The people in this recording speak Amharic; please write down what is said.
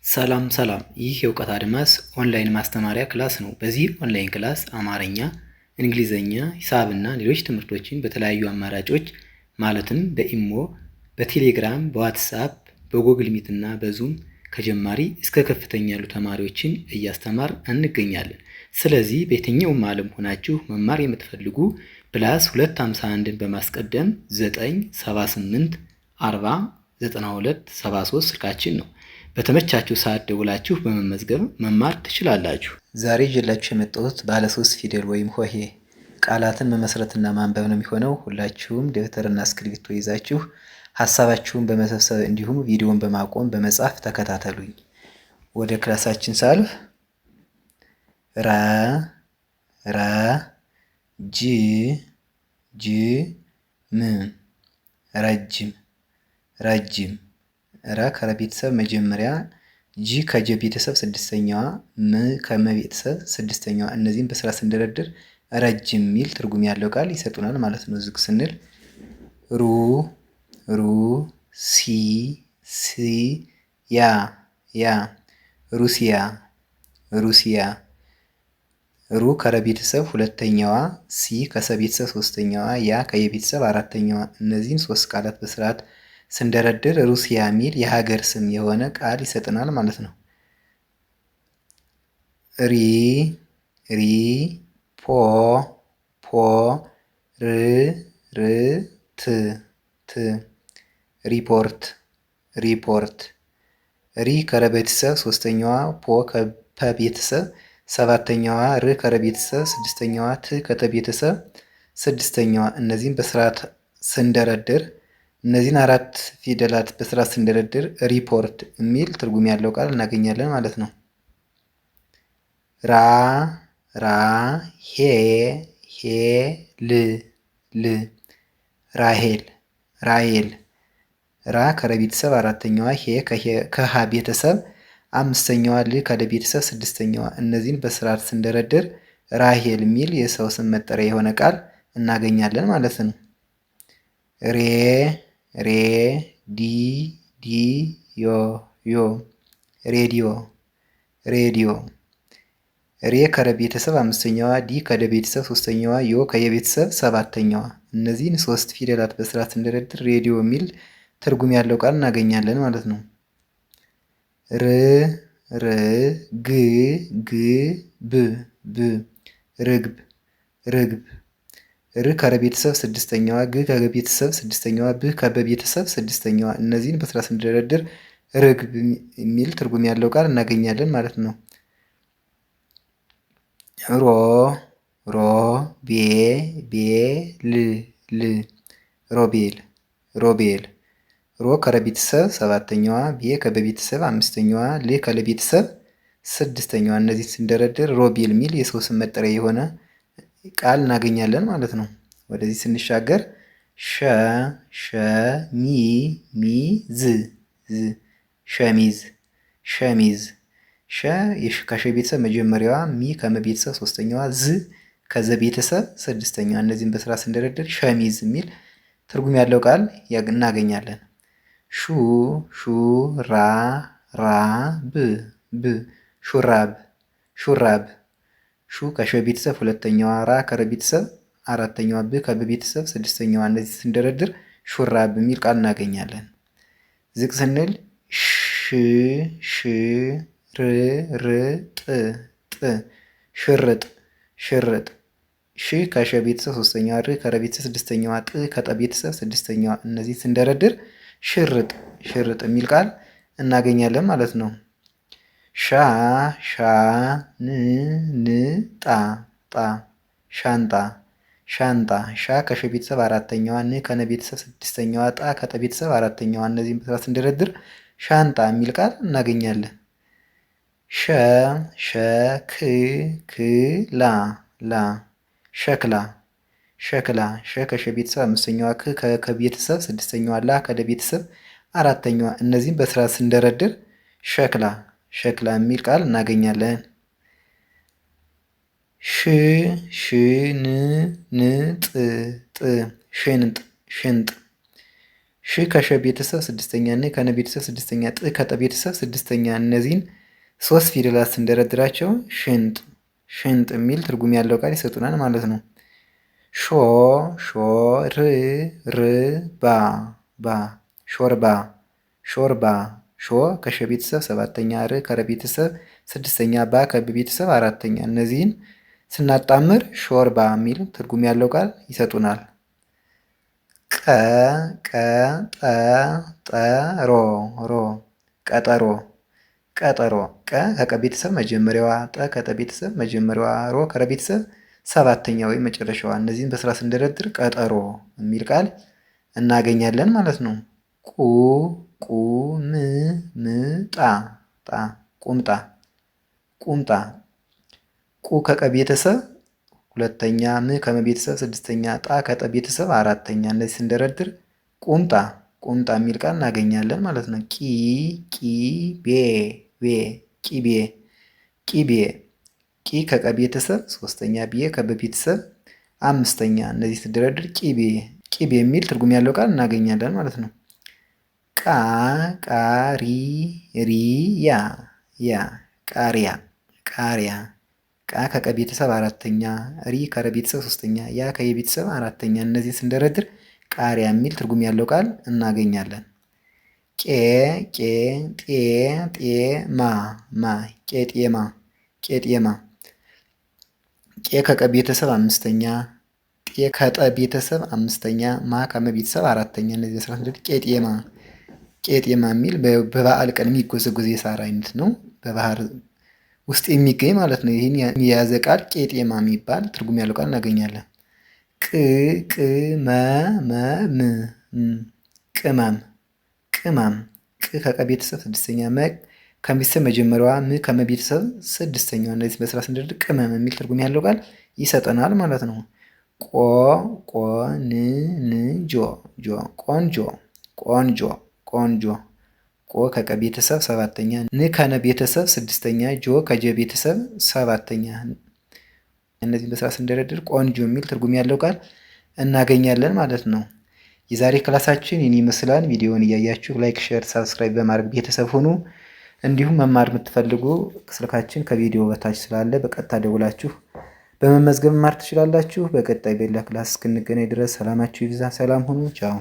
ሰላም ሰላም ይህ የእውቀት አድማስ ኦንላይን ማስተማሪያ ክላስ ነው። በዚህ ኦንላይን ክላስ አማርኛ፣ እንግሊዘኛ፣ ሂሳብና ሌሎች ትምህርቶችን በተለያዩ አማራጮች ማለትም በኢሞ፣ በቴሌግራም፣ በዋትስአፕ፣ በጎግል ሚት እና በዙም ከጀማሪ እስከ ከፍተኛ ያሉ ተማሪዎችን እያስተማር እንገኛለን። ስለዚህ በየትኛውም ዓለም ሆናችሁ መማር የምትፈልጉ ፕላስ 251ን በማስቀደም 978 40 92 73 ስልካችን ነው። በተመቻችሁ ሰዓት ደውላችሁ በመመዝገብ መማር ትችላላችሁ። ዛሬ ይዤላችሁ የመጣሁት ባለ 3 ፊደል ወይም ሆሄ ቃላትን መመስረትና ማንበብ ነው የሚሆነው። ሁላችሁም ደብተርና እስክሪብቶ ይዛችሁ ሀሳባችሁን በመሰብሰብ እንዲሁም ቪዲዮን በማቆም በመጻፍ ተከታተሉኝ። ወደ ክላሳችን ሳልፍ ራ ራ ጅ ጅ ም ረጅም ረጅም ራ ከረ ቤተሰብ መጀመሪያ፣ ጂ ከጀ ቤተሰብ ስድስተኛዋ፣ ም ከመ ቤተሰብ ስድስተኛዋ። እነዚህም በስራ ስንደረድር ረጅም የሚል ትርጉም ያለው ቃል ይሰጡናል ማለት ነው። ዝቅ ስንል ሩ ሩ ሲ ሲ ያ ያ ሩሲያ ሩሲያ። ሩ ከረ ቤተሰብ ሁለተኛዋ፣ ሲ ከሰ ቤተሰብ ሶስተኛዋ፣ ያ ከየ ቤተሰብ አራተኛዋ። እነዚህን ሶስት ቃላት በስርዓት ስንደረድር ሩሲያ የሚል የሀገር ስም የሆነ ቃል ይሰጠናል ማለት ነው። ሪ ሪ ፖ ፖ ር ር ት ት ሪፖርት ሪፖርት። ሪ ከረ ቤተሰብ ሶስተኛዋ፣ ፖ ከፐ ቤተሰብ ሰባተኛዋ፣ ር ከረ ቤተሰብ ስድስተኛዋ፣ ት ከተ ቤተሰብ ስድስተኛዋ። እነዚህም በስርዓት ስንደረድር እነዚህን አራት ፊደላት በስርዓት ስንደረድር ሪፖርት የሚል ትርጉም ያለው ቃል እናገኛለን ማለት ነው። ራ ራ ሄ ሄ ል ል ራሄል ራሄል። ራ ከረ ቤተሰብ አራተኛዋ፣ ሄ ከሀ ቤተሰብ አምስተኛዋ፣ ል ከለ ቤተሰብ ስድስተኛዋ። እነዚህን በስርዓት ስንደረድር ራሄል የሚል የሰው ስም መጠሪያ የሆነ ቃል እናገኛለን ማለት ነው። ሬ ሬ ዲ ዲ ዮ ዮ ሬዲዮ ሬዲዮ። ሬ ከረ ቤተሰብ አምስተኛዋ፣ ዲ ከደ ቤተሰብ ሶስተኛዋ፣ ዮ ከየቤተሰብ ሰባተኛዋ። እነዚህን ሶስት ፊደላት በስርዓት ስንደረድር ሬዲዮ የሚል ትርጉም ያለው ቃል እናገኛለን ማለት ነው። ር ር ግ ግ ብ ብ ርግብ ርግብ። ር ከረ ቤተሰብ ስድስተኛዋ፣ ግ ከቤተሰብ ስድስተኛዋ፣ ብ ከበቤተሰብ ስድስተኛዋ። እነዚህን በስርዓት ስንደረድር ርግብ የሚል ትርጉም ያለው ቃል እናገኛለን ማለት ነው። ሮ ሮ ቤ ቤ ል ል ሮቤል ሮቤል። ሮ ከረ ቤተሰብ ሰባተኛዋ፣ ቤ ከበቤተሰብ አምስተኛዋ፣ ል ከለ ቤተሰብ ስድስተኛዋ። እነዚህ ስንደረድር ሮቤል የሚል የሰው ስም መጠሪያ የሆነ ቃል እናገኛለን ማለት ነው። ወደዚህ ስንሻገር ሸ ሸ ሚ ሚ ዝ ዝ ሸሚዝ ሸሚዝ። ሸ ከሸ ቤተሰብ መጀመሪያዋ፣ ሚ ከመ ቤተሰብ ሶስተኛዋ፣ ዝ ከዘ ቤተሰብ ስድስተኛዋ። እነዚህን በስራ ስንደረድር ሸሚዝ የሚል ትርጉም ያለው ቃል እናገኛለን። ሹ ሹ ራ ራ ብ ብ ሹራብ ሹራብ። ሹ ከሸ ቤተሰብ ሁለተኛዋ፣ ራ ከረ ቤተሰብ አራተኛዋ፣ ብ ከበ ቤተሰብ ስድስተኛዋ። እነዚህ ስንደረድር ሹራብ የሚል ቃል እናገኛለን። ዝቅ ስንል ሽ ሽ ር ር ጥ ጥ ሽርጥ ሽርጥ። ሽ ከሸ ቤተሰብ ሶስተኛዋ፣ ር ከረ ቤተሰብ ስድስተኛዋ፣ ጥ ከጠ ቤተሰብ ስድስተኛዋ። እነዚህ ስንደረድር ሽርጥ ሽርጥ የሚል ቃል እናገኛለን ማለት ነው። ሻ ሻ ን ን ጣ ጣ ሻንጣ ሻንጣ። ሻ ከሸ ቤተሰብ አራተኛዋ፣ ን ከነ ቤተሰብ ስድስተኛዋ፣ ጣ ከጠ ቤተሰብ አራተኛዋ። እነዚህም በስራ ስንደረድር ሻንጣ የሚል ቃል እናገኛለን። ሸ ሸ ክ ክ ላ ላ ሸክላ ሸክላ። ሸ ከሸ ቤተሰብ አምስተኛዋ፣ ክ ከቤተሰብ ስድስተኛዋ፣ ላ ከደ ቤተሰብ አራተኛዋ። እነዚህም በስራ ስንደረድር ሸክላ ሸክላ የሚል ቃል እናገኛለን። ሽ ሽ ን ን ጥ ጥ ሽንጥ ሽንጥ ሽ ከሸ ቤተሰብ ስድስተኛ፣ ን ከነ ቤተሰብ ስድስተኛ፣ ጥ ከጠ ቤተሰብ ስድስተኛ። እነዚህን ሶስት ፊደላት ስንደረድራቸው ሽንጥ ሽንጥ የሚል ትርጉም ያለው ቃል ይሰጡናል ማለት ነው። ሾ ሾ ር ር ባ ባ ሾርባ ሾርባ። ሾ ከሸ ቤተሰብ ሰባተኛ፣ ር ከረ ቤተሰብ ስድስተኛ፣ ባ ከበ ቤተሰብ አራተኛ። እነዚህን ስናጣምር ሾርባ የሚል ትርጉም ያለው ቃል ይሰጡናል። ቀ ቀ ጠ ጠ ሮ ሮ ቀጠሮ ቀጠሮ። ቀ ከቀ ቤተሰብ መጀመሪያዋ፣ ጠ ከጠ ቤተሰብ መጀመሪያዋ፣ ሮ ከረ ቤተሰብ ሰባተኛ ወይም መጨረሻዋ። እነዚህን በስራ ስንደረድር ቀጠሮ የሚል ቃል እናገኛለን ማለት ነው። ቁ ቁ ም ም ጣ ጣ ቁምጣ ቁምጣ። ቁ ከቀ ቤተሰብ ሁለተኛ፣ ም ከመ ቤተሰብ ስድስተኛ፣ ጣ ከጠ ቤተሰብ አራተኛ። እነዚህ ስንደረድር ቁምጣ ቁምጣ የሚል ቃል እናገኛለን ማለት ነው። ቂ ቂ ቤ ቤ ቂቤ ቂቤ። ቂ ከቀ ቤተሰብ ሶስተኛ፣ ቤ ከበ ቤተሰብ አምስተኛ። እነዚህ ስንደረድር ቂቤ ቂቤ የሚል ትርጉም ያለው ቃል እናገኛለን ማለት ነው። ቃ ቃ ሪ ሪ ያ ያ ቃሪያ ቃሪያ። ቃ ከቀ ቤተሰብ አራተኛ፣ ሪ ከረ ቤተሰብ ሶስተኛ፣ ያ ከየ ቤተሰብ አራተኛ። እነዚህን ስንደረድር ቃሪያ የሚል ትርጉም ያለው ቃል እናገኛለን። ቄ ቄ ጤ ጤ ማ ማ ቄጤማ ቄጤማ። ቄ ከቀ ቤተሰብ አምስተኛ፣ ጤ ከጠ ቤተሰብ አምስተኛ፣ ማ ከመ ቤተሰብ አራተኛ። እነዚህ ስራ ስንደረድር ቄጤማ ቄጤማ የሚል በበዓል ቀን የሚጎዘጎዝ የሳር አይነት ነው። በባህር ውስጥ የሚገኝ ማለት ነው። ይህን የያዘ ቃል ቄጤማ የሚባል ትርጉም ያለው ቃል እናገኛለን። ቅ ቅ መ መ ም ቅመም ቅመም። ቅ ከቀ ቤተሰብ ስድስተኛ፣ መ ከቤተሰብ መጀመሪያዋ፣ ም ከመ ቤተሰብ ስድስተኛዋ። እነዚህ በስራ ስንደረድር ቅመም የሚል ትርጉም ያለው ቃል ይሰጠናል ማለት ነው። ቆ ቆ ን ን ጆ ጆ ቆንጆ ቆንጆ ቆንጆ። ቆ ከቀ ቤተሰብ ሰባተኛ፣ ን ከነ ቤተሰብ ስድስተኛ፣ ጆ ከጀ ቤተሰብ ሰባተኛ። እነዚህን በስራ ስንደረድር ቆንጆ የሚል ትርጉም ያለው ቃል እናገኛለን ማለት ነው። የዛሬ ክላሳችን ይህን ይመስላል። ቪዲዮውን እያያችሁ ላይክ፣ ሼር፣ ሳብስክራይብ በማድረግ ቤተሰብ ሁኑ። እንዲሁም መማር የምትፈልጉ ስልካችን ከቪዲዮ በታች ስላለ በቀጥታ ደውላችሁ በመመዝገብ መማር ትችላላችሁ። በቀጣይ በሌላ ክላስ እስክንገናኝ ድረስ ሰላማችሁ ይብዛ። ሰላም ሁኑ። ቻው